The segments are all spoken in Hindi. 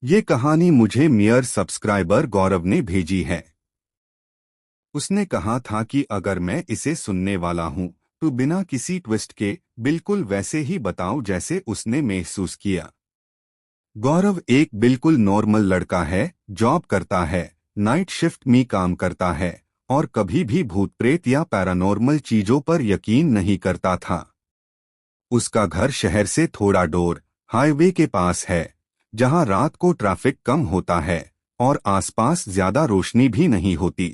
ये कहानी मुझे मेयर सब्सक्राइबर गौरव ने भेजी है। उसने कहा था कि अगर मैं इसे सुनने वाला हूं तो बिना किसी ट्विस्ट के बिल्कुल वैसे ही बताऊं जैसे उसने महसूस किया। गौरव एक बिल्कुल नॉर्मल लड़का है, जॉब करता है, नाइट शिफ्ट में काम करता है और कभी भी भूत प्रेत या पैरानॉर्मल चीजों पर यकीन नहीं करता था। उसका घर शहर से थोड़ा दूर हाईवे के पास है, जहां रात को ट्रैफिक कम होता है और आसपास ज्यादा रोशनी भी नहीं होती।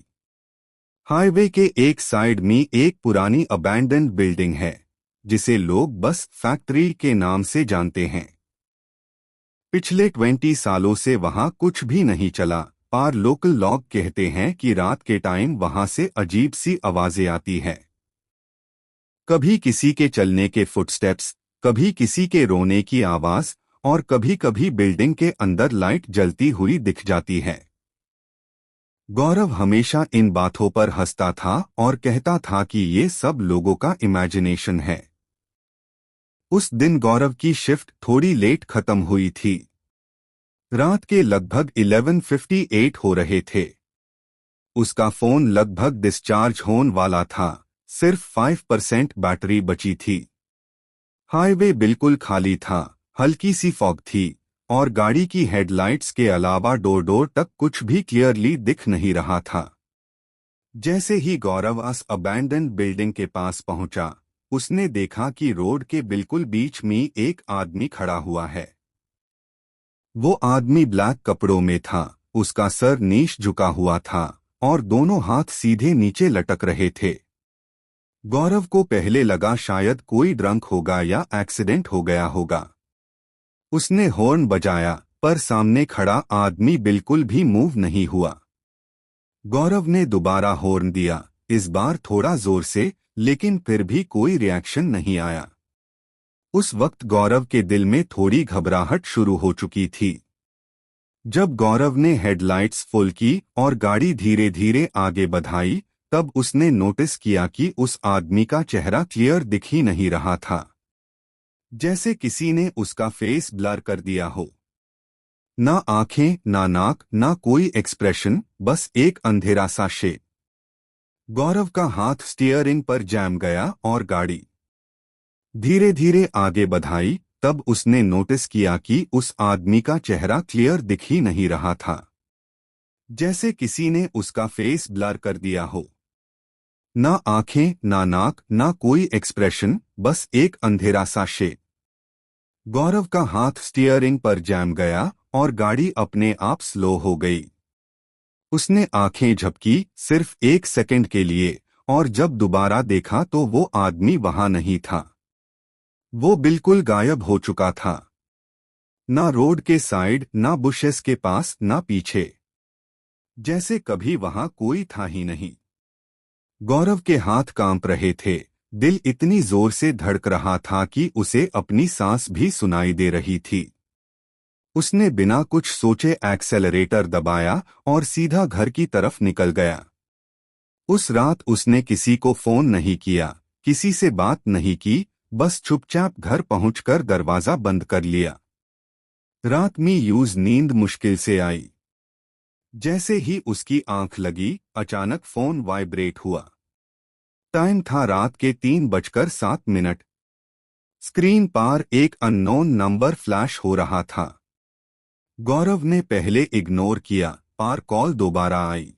हाईवे के एक साइड में एक पुरानी अबैंडन्ड बिल्डिंग है, जिसे लोग बस फैक्ट्री के नाम से जानते हैं। पिछले 20 सालों से वहां कुछ भी नहीं चला, पर लोकल लोग कहते हैं कि रात के टाइम वहां से अजीब सी आवाजें आती हैं। कभी किसी के चलने के फुटस्टेप्स, कभी किसी के रोने की आवाज और कभी कभी बिल्डिंग के अंदर लाइट जलती हुई दिख जाती है। गौरव हमेशा इन बातों पर हंसता था और कहता था कि ये सब लोगों का इमेजिनेशन है। उस दिन गौरव की शिफ्ट थोड़ी लेट खत्म हुई थी। रात के लगभग 11:58 हो रहे थे। उसका फोन लगभग डिस्चार्ज होने वाला था, सिर्फ 5% बैटरी बची थी। हाईवे बिल्कुल खाली था, हल्की सी फॉग थी और गाड़ी की हेडलाइट्स के अलावा डोर डोर तक कुछ भी क्लियरली दिख नहीं रहा था। जैसे ही गौरव उस अबैंडन बिल्डिंग के पास पहुंचा, उसने देखा कि रोड के बिल्कुल बीच में एक आदमी खड़ा हुआ है। वो आदमी ब्लैक कपड़ों में था, उसका सर नीच झुका हुआ था और दोनों हाथ सीधे नीचे लटक रहे थे। गौरव को पहले लगा शायद कोई ड्रंक होगा या एक्सीडेंट हो गया होगा। उसने हॉर्न बजाया, पर सामने खड़ा आदमी बिल्कुल भी मूव नहीं हुआ। गौरव ने दोबारा हॉर्न दिया, इस बार थोड़ा जोर से, लेकिन फिर भी कोई रिएक्शन नहीं आया। उस वक्त गौरव के दिल में थोड़ी घबराहट शुरू हो चुकी थी। जब गौरव ने हेडलाइट्स फुल की और गाड़ी धीरे धीरे आगे बढ़ाई, तब उसने नोटिस किया कि उस आदमी का चेहरा क्लियर दिख ही नहीं रहा था, जैसे किसी ने उसका फेस ब्लर कर दिया हो। ना आंखें, ना नाक, ना कोई एक्सप्रेशन, बस एक अंधेरा सा शेप। गौरव का हाथ स्टीयरिंग पर जैम गया और गाड़ी धीरे धीरे आगे बढ़ाई। तब उसने नोटिस किया कि उस आदमी का चेहरा क्लियर दिख ही नहीं रहा था, जैसे किसी ने उसका फेस ब्लर कर दिया हो। ना आंखें, ना नाक, ना कोई एक्सप्रेशन, बस एक अंधेरा सा शेप। गौरव का हाथ स्टीयरिंग पर जैम गया और गाड़ी अपने आप स्लो हो गई। उसने आंखें झपकी, सिर्फ 1 सेकंड के लिए, और जब दोबारा देखा तो वो आदमी वहां नहीं था। वो बिल्कुल गायब हो चुका था। ना रोड के साइड, ना बुशेस के पास, ना पीछे, जैसे कभी वहां कोई था ही नहीं। गौरव के हाथ कांप रहे थे, दिल इतनी जोर से धड़क रहा था कि उसे अपनी सांस भी सुनाई दे रही थी। उसने बिना कुछ सोचे एक्सेलरेटर दबाया और सीधा घर की तरफ निकल गया। उस रात उसने किसी को फोन नहीं किया, किसी से बात नहीं की, बस चुपचाप घर पहुंचकर दरवाजा बंद कर लिया। रात में यूज नींद मुश्किल से आई। जैसे ही उसकी आंख लगी, अचानक फोन वाइब्रेट हुआ। टाइम था रात के 3:07। स्क्रीन पर एक अननोन नंबर फ्लैश हो रहा था। गौरव ने पहले इग्नोर किया, पर कॉल दोबारा आई।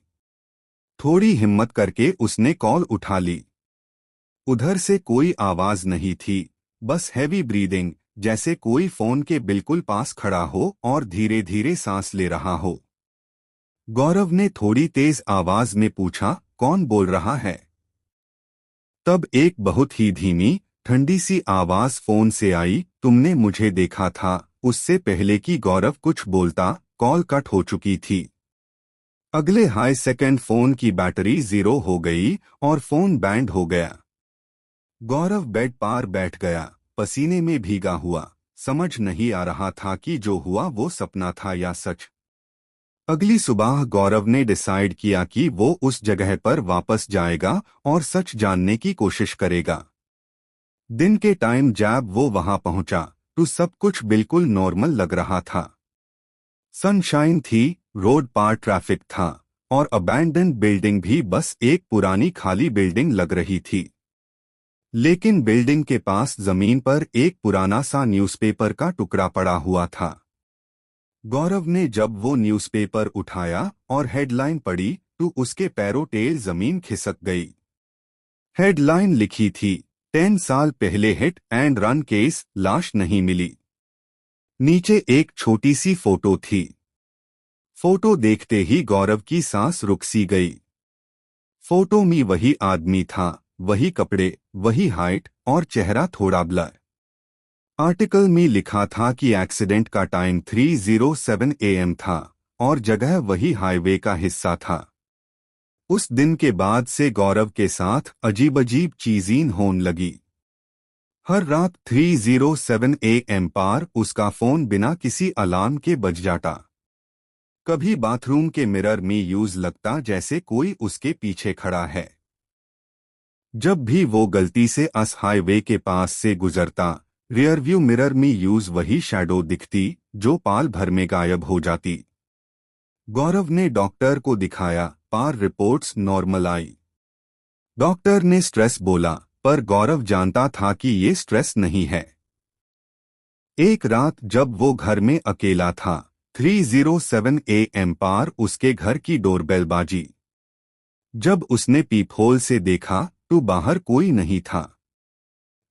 थोड़ी हिम्मत करके उसने कॉल उठा ली। उधर से कोई आवाज नहीं थी, बस हैवी ब्रीदिंग, जैसे कोई फोन के बिल्कुल पास खड़ा हो और धीरे धीरे सांस ले रहा हो। गौरव ने थोड़ी तेज आवाज में पूछा, कौन बोल रहा है? तब एक बहुत ही धीमी, ठंडी सी आवाज फोन से आई, तुमने मुझे देखा था। उससे पहले कि गौरव कुछ बोलता, कॉल कट हो चुकी थी। अगले हाई सेकंड फोन की बैटरी 0 हो गई और फोन बैंड हो गया। गौरव बेड पार बैठ गया, पसीने में भीगा हुआ। समझ नहीं आ रहा था कि जो हुआ वो सपना था या सच। अगली सुबह गौरव ने डिसाइड किया कि वो उस जगह पर वापस जाएगा और सच जानने की कोशिश करेगा। दिन के टाइम जब वो वहां पहुंचा तो सब कुछ बिल्कुल नॉर्मल लग रहा था। सनशाइन थी, रोड पार ट्रैफिक था और अबैंडन्ड बिल्डिंग भी बस एक पुरानी खाली बिल्डिंग लग रही थी। लेकिन बिल्डिंग के पास जमीन पर एक पुराना सा न्यूज़पेपर का टुकड़ा पड़ा हुआ था। गौरव ने जब वो न्यूज़पेपर उठाया और हेडलाइन पढ़ी तो उसके पैरों टेल जमीन खिसक गई। हेडलाइन लिखी थी, 10 साल पहले हिट एंड रन केस, लाश नहीं मिली। नीचे एक छोटी सी फोटो थी। फोटो देखते ही गौरव की सांस रुक सी गई। फोटो में वही आदमी था, वही कपड़े, वही हाइट और चेहरा थोड़ा ब्लर। आर्टिकल में लिखा था कि एक्सीडेंट का टाइम 3:07 AM था और जगह वही हाईवे का हिस्सा था। उस दिन के बाद से गौरव के साथ अजीब चीजें होने लगी। हर रात 3:07 AM पार उसका फोन बिना किसी अलार्म के बज जाता। कभी बाथरूम के मिरर में यूज लगता जैसे कोई उसके पीछे खड़ा है। जब भी वो गलती से अस हाईवे के पास से गुजरता, रियरव्यू मिरर में यूज वही शैडो दिखती जो पाल भर में गायब हो जाती। गौरव ने डॉक्टर को दिखाया, पार रिपोर्ट्स नॉर्मल आई। डॉक्टर ने स्ट्रेस बोला, पर गौरव जानता था कि ये स्ट्रेस नहीं है। एक रात जब वो घर में अकेला था, 3:07 AM पार उसके घर की डोरबेल बाजी। जब उसने पीप होल से देखा तो बाहर कोई नहीं था।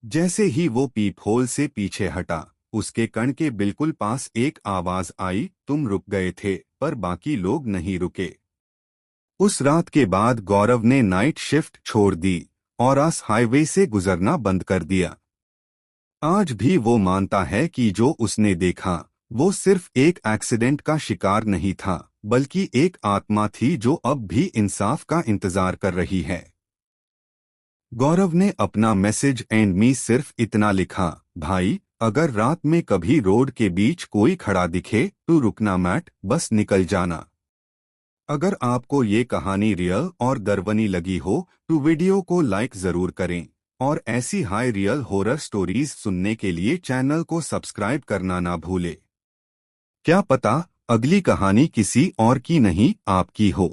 जैसे ही वो पीप होल से पीछे हटा, उसके कण के बिल्कुल पास एक आवाज आई, तुम रुक गए थे पर बाकी लोग नहीं रुके। उस रात के बाद गौरव ने नाइट शिफ्ट छोड़ दी और आस हाईवे से गुजरना बंद कर दिया। आज भी वो मानता है कि जो उसने देखा वो सिर्फ एक एक्सीडेंट का शिकार नहीं था, बल्कि एक आत्मा थी जो अब भी इंसाफ का इंतजार कर रही है। गौरव ने अपना मैसेज एंड में सिर्फ इतना लिखा, भाई अगर रात में कभी रोड के बीच कोई खड़ा दिखे तो रुकना मत, बस निकल जाना। अगर आपको ये कहानी रियल और दर्वनी लगी हो तो वीडियो को लाइक जरूर करें और ऐसी हाई रियल हॉरर स्टोरीज सुनने के लिए चैनल को सब्सक्राइब करना ना भूले। क्या पता अगली कहानी किसी और की नहीं आपकी हो।